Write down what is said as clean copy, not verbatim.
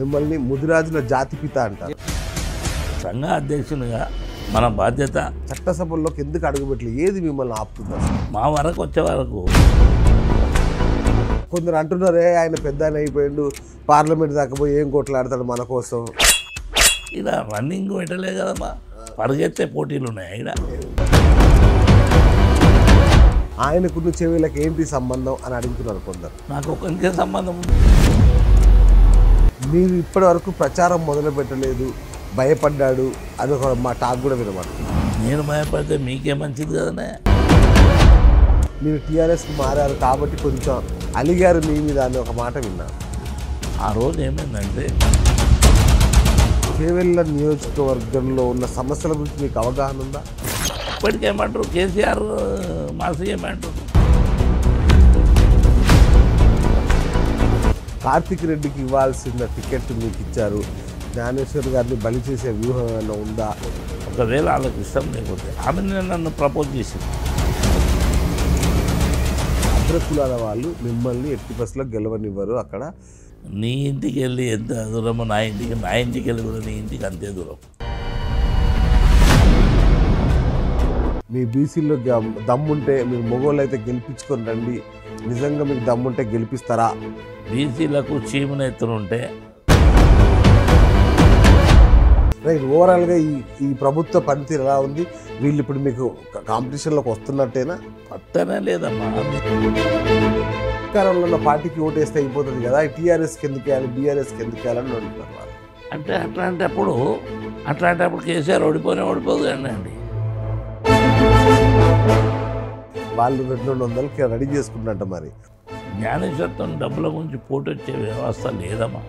మిమ్మల్ని ముదిరాజుల జాతిపిత అంటారు. సంఘ అధ్యక్షునిగా మన బాధ్యత. చట్టసభల్లోకి ఎందుకు అడుగుపెట్టలేదు? ఏది మిమ్మల్ని ఆపుతుంది? మా వరకు వచ్చే వరకు కొందరు అంటున్నారే ఆయన పెద్ద ఆయన అయిపోయిండు, పార్లమెంట్ దాకా పోయి ఏం కొట్లాడతాడు మన కోసం. ఇలా రన్నింగ్ పెట్టలే కదమ్మా, పరిగెత్తే పోటీలు ఉన్నాయి. ఇక్కడ ఆయనకున్న చెవులకు ఏంటి సంబంధం అని అడుగుతున్నారు కొందరు. నాకు ఒకరికే సంబంధం ఉంది. మీరు ఇప్పటి వరకు ప్రచారం మొదలు పెట్టలేదు, భయపడ్డాడు అని ఒక మా టాక్ కూడా వినమాట. నేను భయపడితే మీకే మంచిది కదనే. మీరు టీఆర్ఎస్కి మారారు కాబట్టి కొంచెం అలిగారు మీ మీద అని ఒక మాట విన్నాను. ఆ రోజు ఏమైందంటే చేవెళ్ళ నియోజకవర్గంలో ఉన్న సమస్యల గురించి మీకు అవగాహన ఉందా? ఇప్పటికేమంటారు కేసీఆర్ మా సీఎం అంటారు. కార్తిక్ రెడ్డికి ఇవ్వాల్సిన టికెట్ మీకు ఇచ్చారు. జ్ఞానేశ్వర్ గారిని బలి చేసే వ్యూహం ఏమైనా ఉందా? ఒకవేళ వాళ్ళకి ఇష్టం లేకపోతే ఆమె నన్ను ప్రపోజ్ చేసింది. అగ్రకులాల వాళ్ళు మిమ్మల్ని ఎట్టి బస్సులో గెలవనివ్వరు. అక్కడ నీ ఇంటికి వెళ్ళి ఎంత దూరమో నా ఇంటికి వెళ్ళి కూడా నీ ఇంటికి అంతే దూరం. మీ బీసీలో దమ్ముంటే మీరు మొగోళ్ళు అయితే గెలిపించుకొని రండి, నిజంగా మీకు దమ్ముంటే గెలిపిస్తారా? బీసీలకు చీమునెత్తునుంటే రైట్. ఓవరాల్గా ఈ ప్రభుత్వ పనితీరు ఎలా ఉంది? వీళ్ళు ఇప్పుడు మీకు కాంపిటీషన్లోకి వస్తున్నట్టేనా? పట్టనే లేదమ్మా. అధికారంలో ఉన్న పార్టీకి ఓటేస్తే అయిపోతుంది కదా, టీఆర్ఎస్కి ఎందుకు వేయాలి, బీఆర్ఎస్కి ఎందుకు వేయాలని అంటున్నారు వాళ్ళు. అంటే అట్లాంటప్పుడు కేసీఆర్ ఓడిపోదు అండి. వాళ్ళు 200 రెడీ చేసుకుంటున్నట్ట. మరి జ్ఞానేశ్వర్తో డబ్బుల గురించి పోటీ వచ్చే వ్యవస్థ లేదమ్మా.